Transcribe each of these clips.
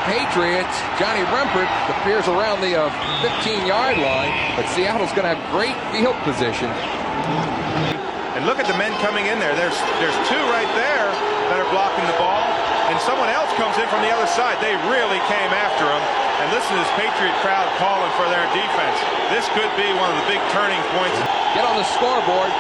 Patriots. Johnny Rempert appears around the 15-yard line, but Seattle's going to have great field position. And look at the men coming in there. There's two right there that are blocking the ball, and someone else comes in from the other side. They really came after him. And listen to this Patriot crowd calling for their defense. This could be one of the big turning points. Get on the scoreboard.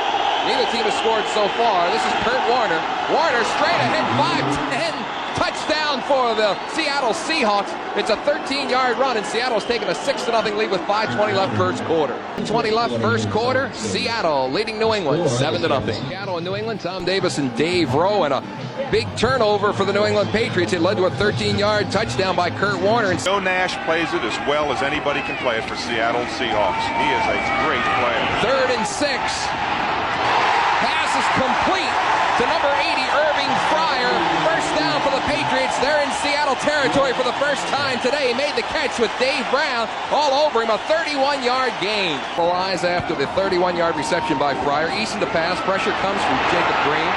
Neither team has scored so far. This is Kurt Warner. Warner straight ahead, 5-10. Touchdown for the Seattle Seahawks. It's a 13-yard run, and Seattle's taken a 6-0 lead with 5:20 left first quarter. 20 left first quarter. Seattle leading New England 7-0. Seattle and New England, Tom Davis and Dave Rowe, and a big turnover for the New England Patriots. It led to a 13-yard touchdown by Kurt Warner. And Joe Nash plays it as well as anybody can play it for Seattle Seahawks. He is a great player. 3rd and 6. Pass is complete to number 80, Irving Fryer. First down for the Patriots. They're in Seattle territory for the first time today. He made the catch with Dave Brown all over him. A 31-yard gain. Eyes after the 31-yard reception by Fryer. Eason to pass. Pressure comes from Jacob Green.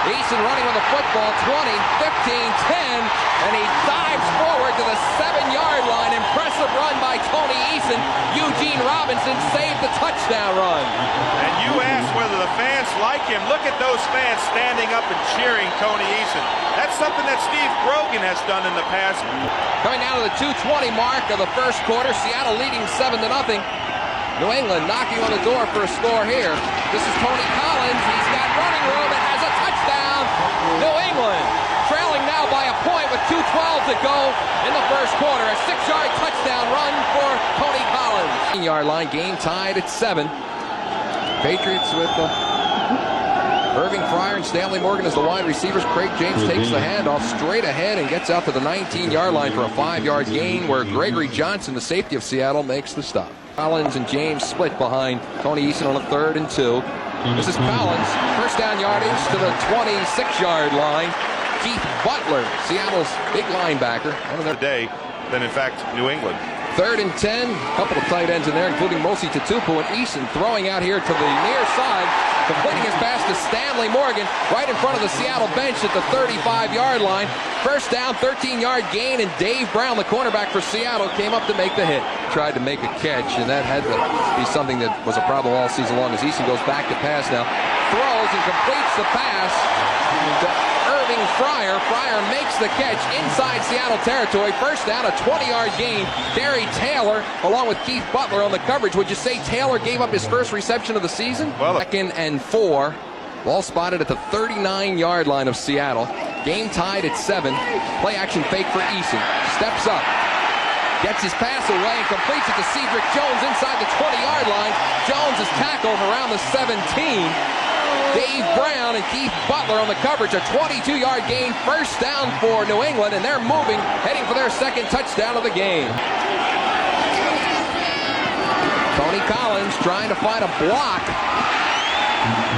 Eason running with the football, 20, 15, 10, and he dives forward to the 7-yard line. Impressive run by Tony Eason. Eugene Robinson saved the touchdown run. And you asked whether the fans like him. Look at those fans standing up and cheering Tony Eason. That's something that Steve Grogan has done in the past. Coming down to the 2:20 mark of the first quarter, Seattle leading 7-0. New England knocking on the door for a score here. This is Tony Collins. He's got running room and has a touchdown. New England trailing now by a point with 2:12 to go in the first quarter. A 6-yard touchdown run for Tony Collins. 10-yard line, game tied at 7. Patriots with Irving Fryer and Stanley Morgan as the wide receivers. Craig James takes the handoff straight ahead and gets out to the 19-yard line for a 5-yard gain, where Gregory Johnson, the safety of Seattle, makes the stop. Collins and James split behind Tony Eason on a 3rd and 2. This is Collins. First down yardage to the 26-yard line. Keith Butler, Seattle's big linebacker. One of their day than, in fact, New England. 3rd and 10. A couple of tight ends in there, including Mosi Tatupu, and Eason throwing out here to the near side, completing his pass to Stanley Morgan right in front of the Seattle bench at the 35-yard line. First down, 13-yard gain, and Dave Brown, the cornerback for Seattle, came up to make the hit. Tried to make a catch, and that had to be something that was a problem all season long as Eason goes back to pass now. Throws and completes the pass to Irving Fryer. Fryer makes the catch inside Seattle territory. First down, a 20-yard gain. Terry Taylor, along with Keith Butler on the coverage. Would you say Taylor gave up his first reception of the season? Well, 2nd and 4. Ball spotted at the 39-yard line of Seattle. Game tied at 7. Play action fake for Eason. Steps up. Gets his pass away and completes it to Cedric Jones inside the 20-yard line. Jones is tackled around the 17. Dave Brown and Keith Butler on the coverage. A 22-yard gain. First down for New England, and they're moving, heading for their 2nd touchdown of the game. Tony Collins trying to find a block.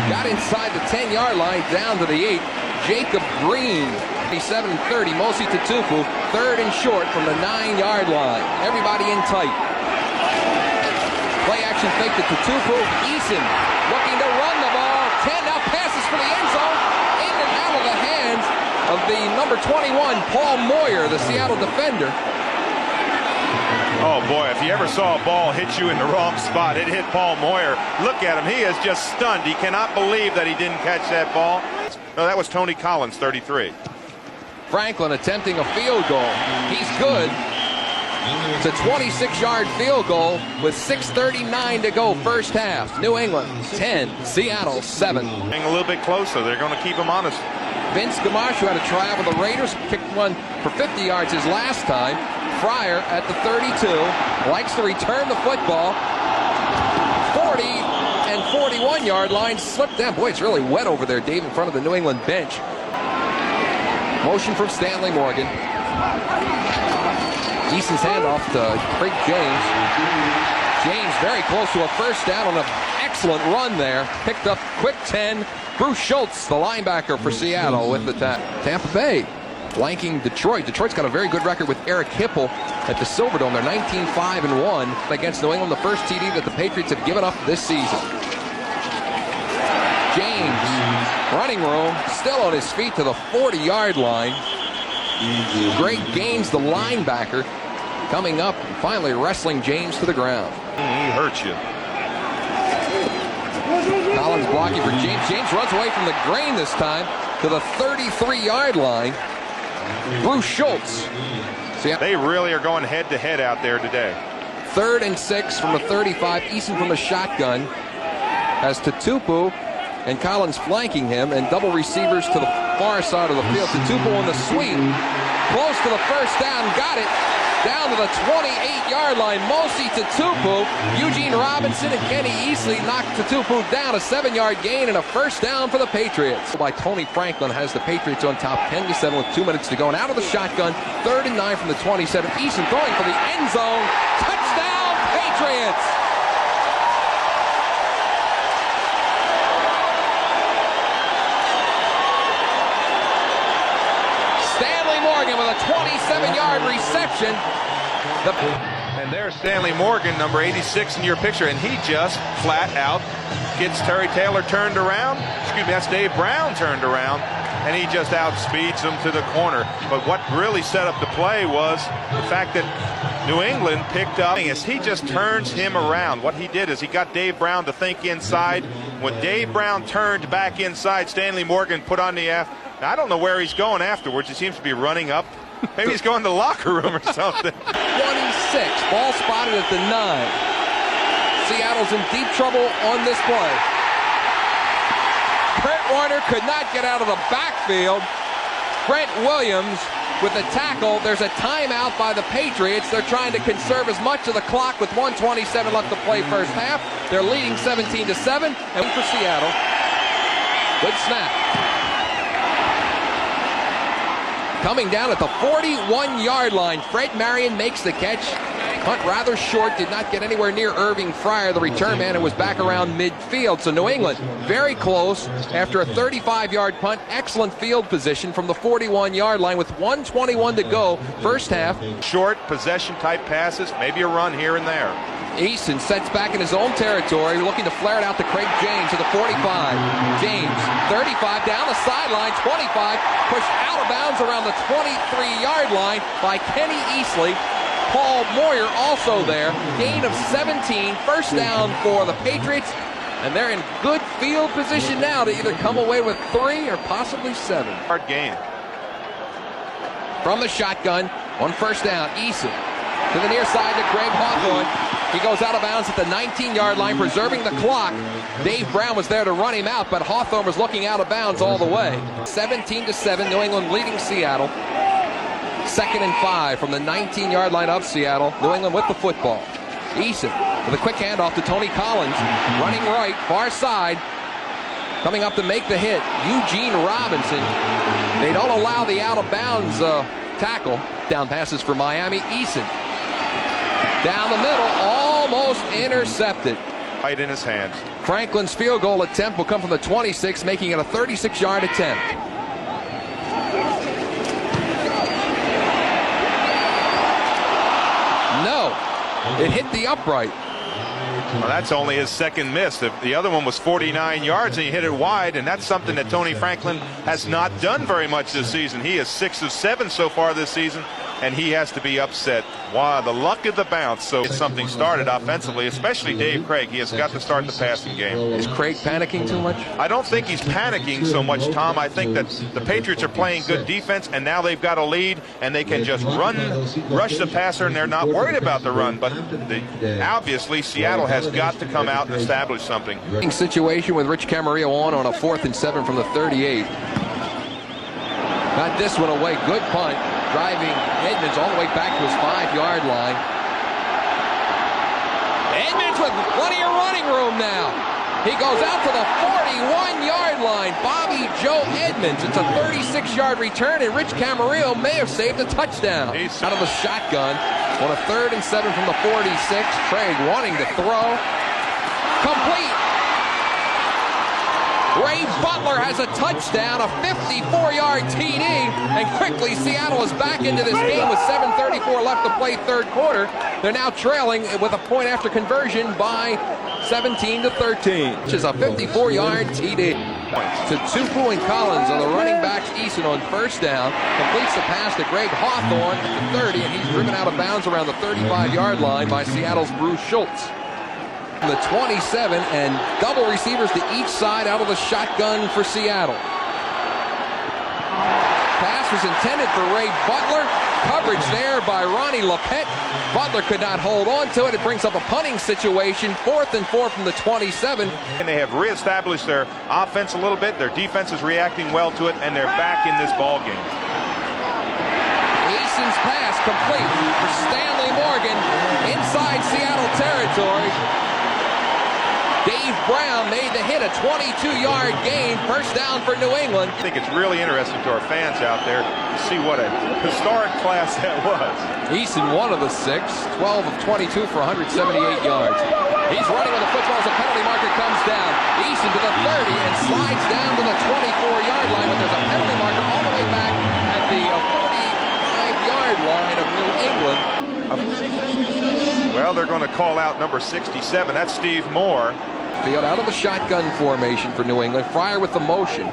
Got inside the 10-yard line, down to the 8. Jacob Green, 27-30. Mosi Tatupu, 3rd and short from the 9-yard line. Everybody in tight. Play action fake to Tatupu. Eason looking to run the ball. 10 now passes for the end zone. In and out of the hands of the number 21, Paul Moyer, the Seattle defender. Oh, boy, if you ever saw a ball hit you in the wrong spot, it hit Paul Moyer. Look at him. He is just stunned. He cannot believe that he didn't catch that ball. No, that was Tony Collins, 33. Franklin attempting a field goal. He's good. It's a 26-yard field goal with 6:39 to go first half. New England 10, Seattle 7. Being a little bit closer. They're going to keep him honest. Vince Gamache, who had a try out with the Raiders, kicked one for 50 yards his last time. Fryer at the 32, likes to return the football. 40 and 41-yard line, slipped down. Boy, it's really wet over there, Dave, in front of the New England bench. Motion from Stanley Morgan. Eason's handoff to Craig James. James very close to a first down on an excellent run there. Picked up quick 10. Bruce Schultz, the linebacker for Seattle, with the Tampa Bay flanking Detroit. Detroit's got a very good record with Eric Hipple at the Silverdome. They're 19-5-1 against New England, the first TD that the Patriots have given up this season. James, running room, still on his feet to the 40-yard line. Greg Gaines, the linebacker, coming up and finally wrestling James to the ground. He hurts you. Collins blocking for James. James runs away from the grain this time to the 33-yard line. Bruce Schultz. They really are going head-to-head out there today. 3rd and 6 from the 35. Eason from the shotgun has Tutupu and Collins flanking him, and double receivers to the far side of the field. Tutupu on the sweep, close to the first down, got it down to the 28-yard line. Mosi Tutupu, Eugene Robinson, and Kenny Easley knocked Tutupu down. A 7-yard gain and a first down for the Patriots. By Tony Franklin has the Patriots on top 10-7 with 2 minutes to go. And out of the shotgun, 3rd and 9 from the 27. Eason throwing for the end zone. Touchdown, Patriots! Morgan with a 27-yard reception. And there's Stanley Morgan, number 86 in your picture, and he just flat out gets Terry Taylor turned around. Excuse me, that's Dave Brown turned around, and he just outspeeds him to the corner. But what really set up the play was the fact that New England picked up as he just turns him around. What he did is he got Dave Brown to think inside. When Dave Brown turned back inside, Stanley Morgan put on the I don't know where he's going afterwards. He seems to be running up. Maybe he's going to the locker room or something. 26. Ball spotted at the 9. Seattle's in deep trouble on this play. Brent Warner could not get out of the backfield. Brent Williams with the tackle. There's a timeout by the Patriots. They're trying to conserve as much of the clock with 1:27 left to play first half. They're leading 17-7. And for Seattle. Good snap. Coming down at the 41-yard line, Fred Marion makes the catch. Punt rather short, did not get anywhere near Irving Fryer, the return man, and was back around midfield. So New England very close after a 35-yard punt. Excellent field position from the 41-yard line with 1:21 to go, first half. Short possession-type passes, maybe a run here and there. Eason sets back in his own territory, looking to flare it out to Craig James to the 45. James, 35, down the sideline, 25, pushed out of bounds around the 23-yard line by Kenny Easley. Paul Moyer also there. Gain of 17, first down for the Patriots, and they're in good field position now to either come away with 3 or possibly 7. Hard game. From the shotgun, on first down, Eason to the near side to Greg Hawthorne. He goes out of bounds at the 19-yard line, preserving the clock. Dave Brown was there to run him out, but Hawthorne was looking out of bounds all the way. 17-7, New England leading Seattle. 2nd and 5 from the 19-yard line of Seattle. New England with the football. Eason with a quick handoff to Tony Collins. Running right, far side. Coming up to make the hit, Eugene Robinson. They don't allow the out-of-bounds tackle. Down passes for Miami. Eason down the middle, almost intercepted. Right in his hands. Franklin's field goal attempt will come from the 26, making it a 36-yard attempt. No, it hit the upright. Well, that's only his second miss. The other one was 49 yards, and he hit it wide, and that's something that Tony Franklin has not done very much this season. He is 6 of 7 so far this season, and he has to be upset. Wow, the luck of the bounce. So it's something started offensively, especially Dave Craig. He has got to start the passing game. Is Craig panicking too much? I don't think he's panicking so much, Tom. I think that the Patriots are playing good defense, and now they've got a lead, and they can just rush the passer, and they're not worried about the run. But obviously, Seattle has got to come out and establish something. Situation with Rich Camarillo on a 4th and 7 from the 38. Got this one away. Good punt. Driving Edmonds all the way back to his 5-yard line. Edmonds with plenty of running room now. He goes out to the 41-yard line. Bobby Joe Edmonds. It's a 36-yard return, and Rich Camarillo may have saved a touchdown. He's out of the shotgun on a 3rd and 7 from the 46. Craig wanting to throw. Complete. Ray Butler has a touchdown, a 54-yard TD, and quickly Seattle is back into this game with 7:34 left to play third quarter. They're now trailing with a point after conversion by 17-13, which is a 54-yard TD. To Tupu and Collins on the running backs. Eason on first down completes the pass to Greg Hawthorne at the 30, and he's driven out of bounds around the 35-yard line by Seattle's Bruce Schultz. The 27, and double receivers to each side out of the shotgun for Seattle. Pass was intended for Ray Butler. Coverage there by Ronnie Lepet. Butler could not hold on to it. It brings up a punting situation. 4th and 4 from the 27. And they have reestablished their offense a little bit. Their defense is reacting well to it, and they're back in this ball game. Eason's pass complete for Stanley Morgan inside Seattle territory. Dave Brown made the hit, a 22-yard gain, first down for New England. I think it's really interesting to our fans out there to see what a historic class that was. Eason, one of the 6, 12 of 22 for 178 yards. He's running with the football as a penalty marker comes down. Eason to the 30 and slides down to the 24-yard line, but there's a penalty marker all the way back at the 45-yard line of New England. Well, they're going to call out number 67. That's Steve Moore. Field out of the shotgun formation for New England. Fryer with the motion.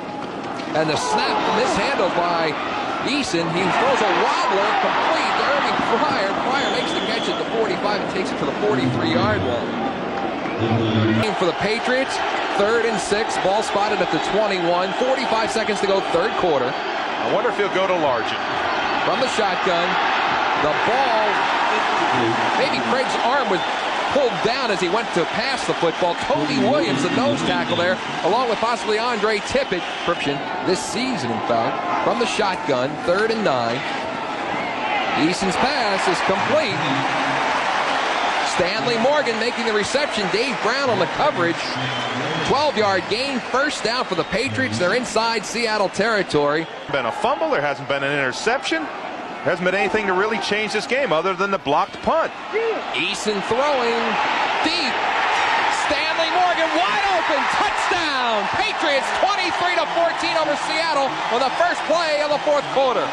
And the snap mishandled by Eason. He throws a wobbler complete to Irving Fryer. Fryer makes the catch at the 45 and takes it to the 43-yard line. For the Patriots, 3rd and 6. Ball spotted at the 21. 45 seconds to go, 3rd quarter. I wonder if he'll go to Largent. From the shotgun, the ball, maybe Craig's arm was pulled down as he went to pass the football. Toby Williams, the nose tackle there, along with possibly Andre Tippett. This season, in fact, from the shotgun, 3rd and 9. Eason's pass is complete. Stanley Morgan making the reception. Dave Brown on the coverage. 12-yard gain, first down for the Patriots. They're inside Seattle territory. Been a fumble. There hasn't been an interception. There hasn't been anything to really change this game other than the blocked punt. Eason throwing deep. Stanley Morgan wide open. Touchdown. Patriots 23-14 over Seattle on the first play of the 4th quarter.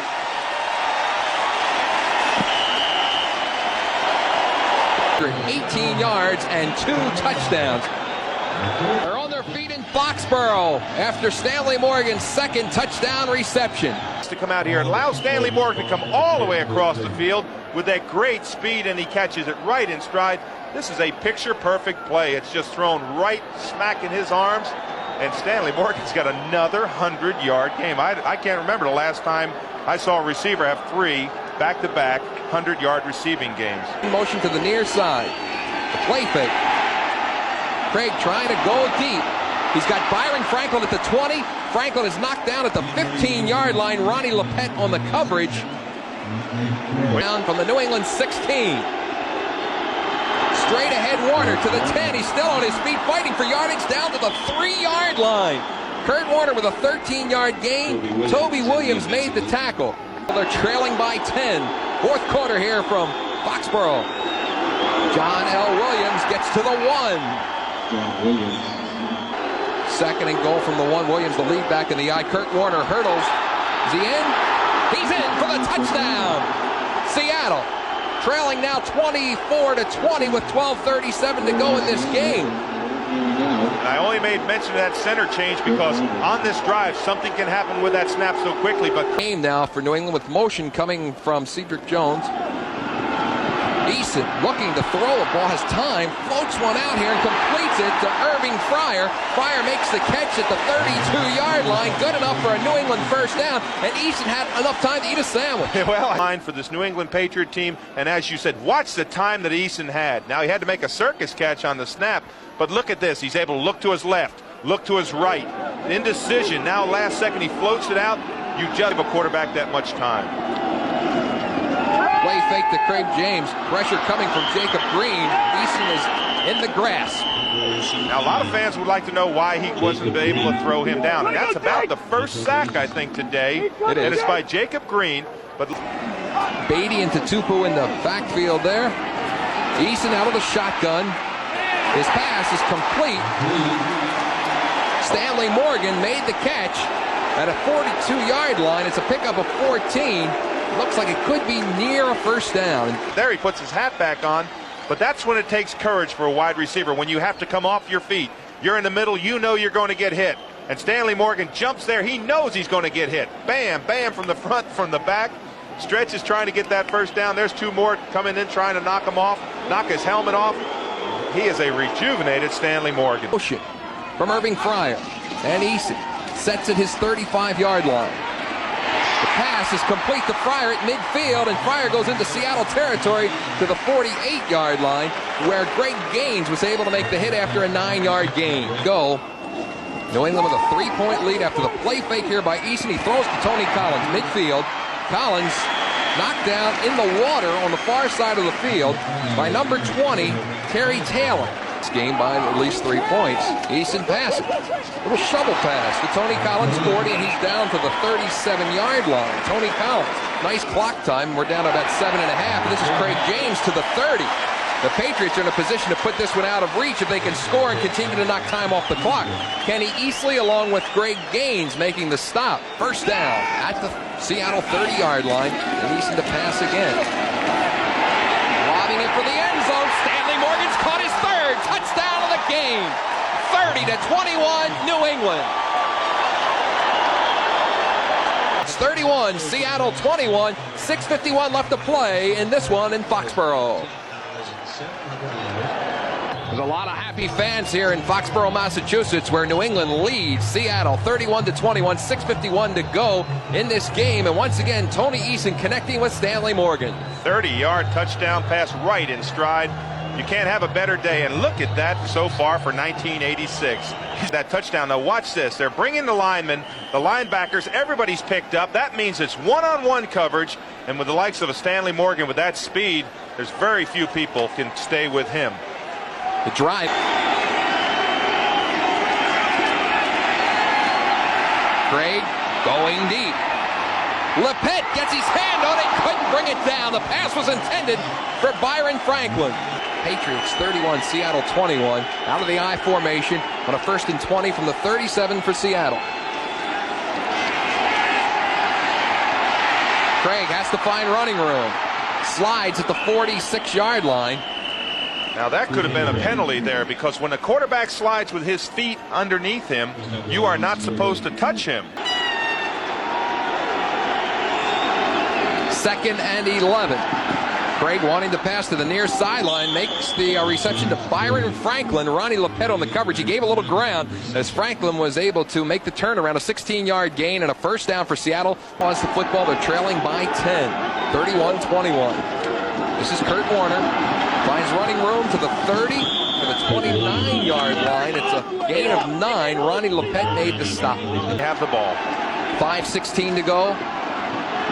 For 18 yards and 2 touchdowns. They're on their feet in Foxborough after Stanley Morgan's 2nd touchdown reception. To come out here and allow Stanley Morgan to come all the way across the field with that great speed, and he catches it right in stride. This is a picture-perfect play. It's just thrown right smack in his arms, and Stanley Morgan's got another 100-yard game. I can't remember the last time I saw a receiver have 3 back-to-back 100-yard receiving games. Motion to the near side. The play fake. Craig trying to go deep. He's got Byron Franklin at the 20. Franklin is knocked down at the 15-yard line. Ronnie Lepet on the coverage. Down from the New England 16. Straight ahead Warner to the 10. He's still on his feet fighting for yardage down to the 3-yard line. Kurt Warner with a 13-yard gain. Toby Williams made the tackle. They're trailing by 10. 4th quarter here from Foxborough. John L. Williams gets to the 1. 2nd and goal from the 1. Williams, the lead back in the eye. Kurt Warner hurdles. Is he in? He's in for the touchdown. Seattle trailing now 24-20 with 12:37 to go in this game. And I only made mention of that center change because on this drive, something can happen with that snap so quickly. But game now for New England with motion coming from Cedric Jones. Eason looking to throw a ball, has time, floats one out here and completes it to Irving Fryer. Fryer makes the catch at the 32-yard line, good enough for a New England first down, and Eason had enough time to eat a sandwich. Well, line for this New England Patriot team, and as you said, watch the time that Eason had. Now he had to make a circus catch on the snap, but look at this. He's able to look to his left, look to his right. Indecision. Now last second he floats it out. You just give a quarterback that much time. Play fake to Craig James. Pressure coming from Jacob Green. Eason is in the grasp. Now, a lot of fans would like to know why he wasn't able to throw him down. And that's about the first sack, I think, today. It is. And it's by Jacob Green. But Beatty into Tupu in the backfield there. Eason out of the shotgun. His pass is complete. Stanley Morgan made the catch at a 42-yard line. It's a pickup of 14. Looks like it could be near a first down. there he puts his hat back on. But that's when it takes courage for a wide receiver, when you have to come off your feet. You're in the middle, you know you're going to get hit. And Stanley Morgan jumps there. He knows he's going to get hit. Bam, bam, from the front, from the back. Stretch is trying to get that first down. There's two more coming in trying to knock him off, knock his helmet off. He is a rejuvenated Stanley Morgan. Push it from Irving Fryer. And Eason sets at his 35-yard line. The pass is complete to Fryer at midfield, and Fryer goes into Seattle territory to the 48-yard line, where Greg Gaines was able to make the hit after a 9-yard gain. Go. New England with a 3-point lead after the play fake here by Eason. He throws to Tony Collins, midfield. Collins knocked down in the water on the far side of the field by number 20, Terry Taylor. This game by at least 3 points. Eason passes. Little shovel pass to Tony Collins, 40, and he's down to the 37-yard line. Tony Collins, nice clock time. We're down to about 7.5. This is Craig James to the 30. The Patriots are in a position to put this one out of reach if they can score and continue to knock time off the clock. Kenny Easley along with Greg Gaines making the stop. First down at the Seattle 30-yard line, and Eason to pass again. Lobbing it for the end zone. Stanley Morgan's caught his third touchdown of the game. 30-21, New England. It's 31, Seattle 21, 6:51 left to play in this one in Foxborough. There's a lot of happy fans here in Foxborough, Massachusetts, where New England leads Seattle 31-21, 6:51 to go in this game. And once again, Tony Eason connecting with Stanley Morgan. 30-yard touchdown pass right in stride. You can't have a better day, and look at that so far for 1986. That touchdown. Now watch this. They're bringing the linemen, the linebackers, everybody's picked up. That means it's one-on-one coverage, and with the likes of a Stanley Morgan with that speed, there's very few people can stay with him. The drive. Craig going deep. Lepet gets his hand on it, couldn't bring it down. The pass was intended for Byron Franklin. Patriots 31, Seattle 21. Out of the I formation on a 1st and 20 from the 37 for Seattle. Craig has to find running room. Slides at the 46-yard line. Now that could have been a penalty there, because when a quarterback slides with his feet underneath him, you are not supposed to touch him. 2nd and 11. Craig wanting to pass to the near sideline, makes the reception to Byron Franklin. Ronnie Lepet on the coverage. He gave a little ground as Franklin was able to make the turnaround. A 16-yard gain and a first down for Seattle. Wants the football. They're trailing by 10, 31-21. This is Kurt Warner. Finds running room to the 30, to the 29-yard line. It's a gain of 9. Ronnie Lepet made the stop. They have the ball. 5:16 to go.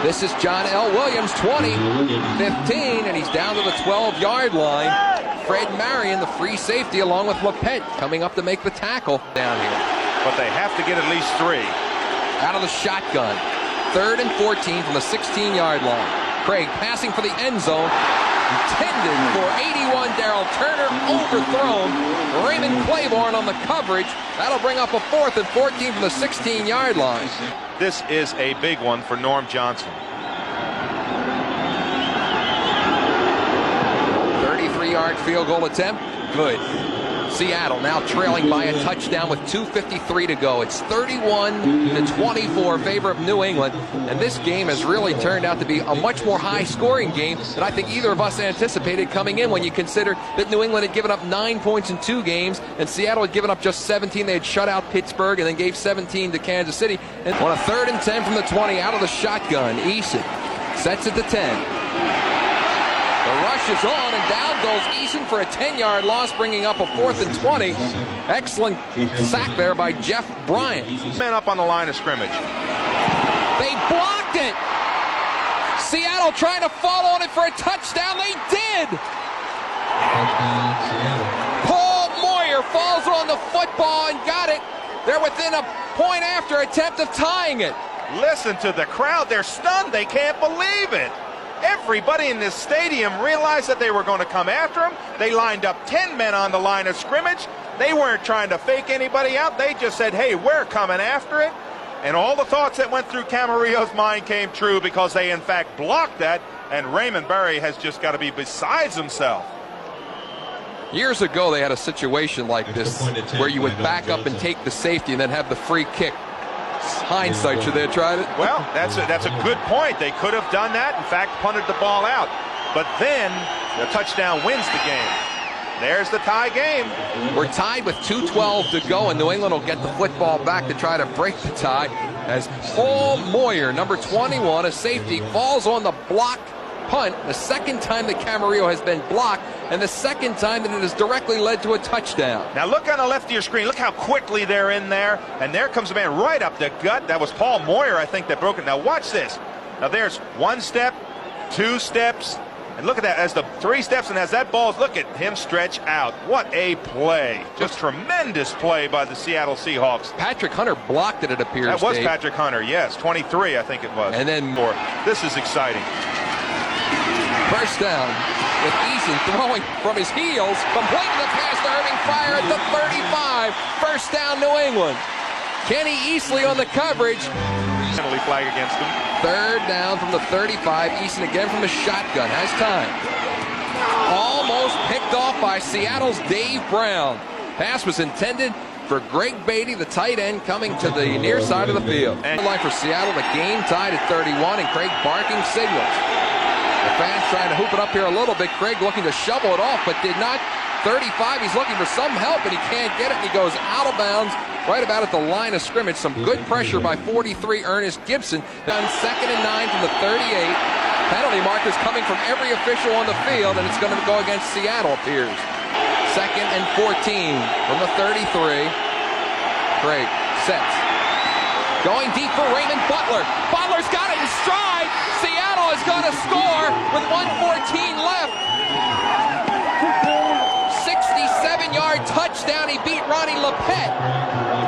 This is John L. Williams, 20, 15, and he's down to the 12-yard line. Fred Marion, the free safety, along with Lepet, coming up to make the tackle down here. But they have to get at least 3. Out of the shotgun. 3rd and 14 from the 16-yard line. Craig passing for the end zone. Intended for 81, Darrell Turner, overthrown. Raymond Claiborne on the coverage. That'll bring up a 4th and 14 from the 16-yard line. This is a big one for Norm Johnson. 33-yard field goal attempt. Good. Seattle now trailing by a touchdown with 2:53 to go. It's 31-24 in favor of New England, and this game has really turned out to be a much more high-scoring game than I think either of us anticipated coming in, when you consider that New England had given up 9 points in 2 games and Seattle had given up just 17. They had shut out Pittsburgh and then gave 17 to Kansas City. And on a 3rd and 10 from the 20, out of the shotgun, Eason sets it to 10. The rush is on, and down goes Eason for a 10-yard loss, bringing up a 4th and 20. Excellent sack there by Jeff Bryant. Man up on the line of scrimmage. They blocked it. Seattle trying to fall on it for a touchdown. They did. Paul Moyer falls on the football and got it. They're within a point after attempt of tying it. Listen to the crowd. They're stunned. They can't believe it. Everybody in this stadium realized that they were going to come after him. They lined up 10 men on the line of scrimmage. They weren't trying to fake anybody out. They just said, hey, we're coming after it. And all the thoughts that went through Camarillo's mind came true, because they, in fact, blocked that. And Raymond Berry has just got to be besides himself. Years ago, they had a situation like this where you would back up and take the safety and then have the free kick. Hindsight, should they have tried it? Well, that's a good point. They could have done that. In fact, punted the ball out. But then the touchdown wins the game. There's the tie game. We're tied with 2:12 to go, and New England will get the football back to try to break the tie as Paul Moyer, number 21, a safety, falls on the block punt, the second time that Camarillo has been blocked, and the second time that it has directly led to a touchdown. Now look on the left of your screen. Look how quickly they're in there, and there comes a man right up the gut. That was Paul Moyer, I think, that broke it. Now watch this. Now there's 1 step, 2 steps, and look at that, as the 3 steps, and as that ball, look at him stretch out. What a play. Just tremendous play by the Seattle Seahawks. Patrick Hunter blocked it appears, That was Dave. Patrick Hunter, yes, 23, I think it was. And then this is exciting. First down with Eason throwing from his heels, completing the pass to Irving Fryar at the 35. First down, New England. Kenny Easley on the coverage. Penalty flag against him. Third down from the 35. Eason again from the shotgun. Has time. Almost picked off by Seattle's Dave Brown. Pass was intended for Greg Beatty, the tight end, coming to the near side of the field. And line for Seattle, the game tied at 31, and Craig barking signals. The fans trying to hoop it up here a little bit. Craig looking to shovel it off, but did not. 35, he's looking for some help, and he can't get it. He goes out of bounds right about at the line of scrimmage. Some good pressure by 43, Ernest Gibson. On 2nd and 9 from the 38. Penalty markers coming from every official on the field, and it's going to go against Seattle, appears. 2nd and 14 from the 33. Craig sets. Going deep for Raymond Butler. Butler's got it in stride. Seattle is going to score with 1:14 left. 67-yard touchdown. He beat Ronnie Lepet.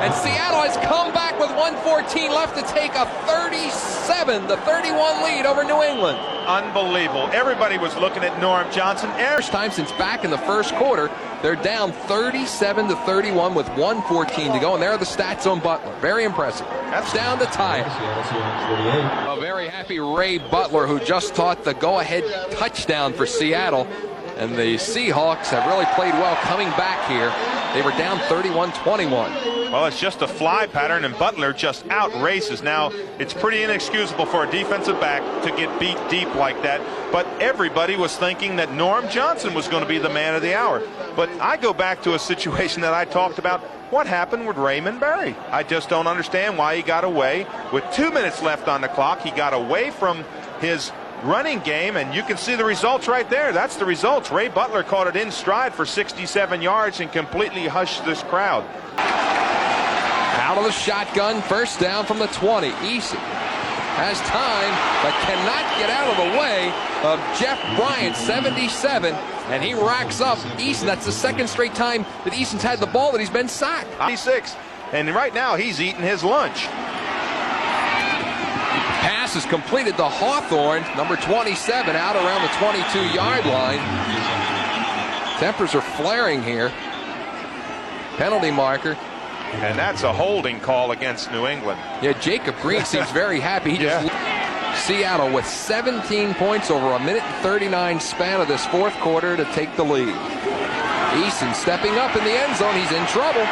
And Seattle has come back with 1:14 left to take a 37-31 lead over New England. Unbelievable. Everybody was looking at Norm Johnson. First time since back in the first quarter. They're down 37-31 with 1:14 to go, and there are the stats on Butler. Very impressive. That's down to tie it. A very happy Ray Butler, who just taught the go-ahead touchdown for Seattle. And the Seahawks have really played well coming back here. They were down 31-21. Well, it's just a fly pattern, and Butler just out races. Now, it's pretty inexcusable for a defensive back to get beat deep like that, but everybody was thinking that Norm Johnson was going to be the man of the hour. But I go back to a situation that I talked about. What happened with Raymond Berry? I just don't understand why he got away. With 2 minutes left on the clock, he got away from his running game, and you can see the results right there. That's the results. Ray Butler caught it in stride for 67 yards and completely hushed this crowd. Out of the shotgun, first down from the 20. Eason has time, but cannot get out of the way of Jeff Bryant, 77, and he racks up Eason. That's the second straight time that Eason's had the ball that he's been sacked. 96, and right now he's eating his lunch. Pass is completed to Hawthorne, number 27, out around the 22-yard line. Tempers are flaring here. Penalty marker. And that's a holding call against New England. Yeah, Jacob Green seems very happy. He just Seattle with 17 points over a minute and 39 span of this fourth quarter to take the lead. Eason stepping up in the end zone. He's in trouble.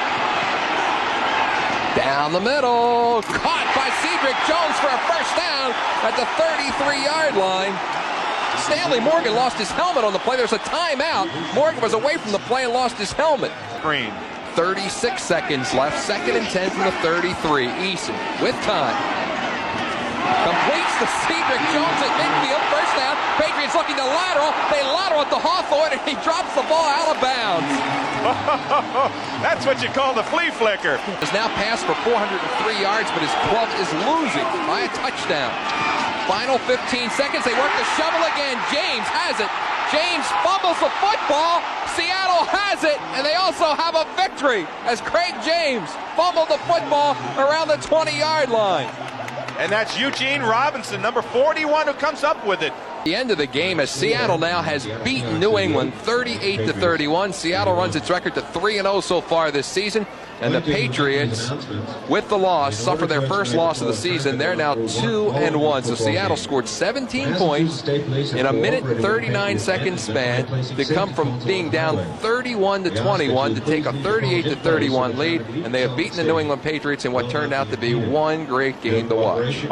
Down the middle. Caught by Cedric Jones for a first down at the 33-yard line. Stanley Morgan lost his helmet on the play. There's a timeout. Morgan was away from the play and lost his helmet. Green. 36 seconds left. 2nd and 10 from the 33. Eason with time. Completes to Cedric Jones at midfield. First down. Patriots looking to lateral. They lateral at the Hawthorne, and he drops the ball out of bounds. That's what you call the flea flicker. Has now passed for 403 yards, but his club is losing by a touchdown. Final 15 seconds. They work the shovel again. James has it. James fumbles the football. Seattle has it, and they also have a victory as Craig James fumbled the football around the 20-yard line. And that's Eugene Robinson, number 41, who comes up with it. The end of the game, as Seattle now has beaten New England 38-31. Seattle runs its record to 3-0 so far this season, and the Patriots, with the loss, suffer their first loss of the season. They're now 2-1. So Seattle scored 17 points in a minute and 39-second span to come from being down 31-21 to take a 38-31 lead, and they have beaten the New England Patriots in what turned out to be one great game to watch.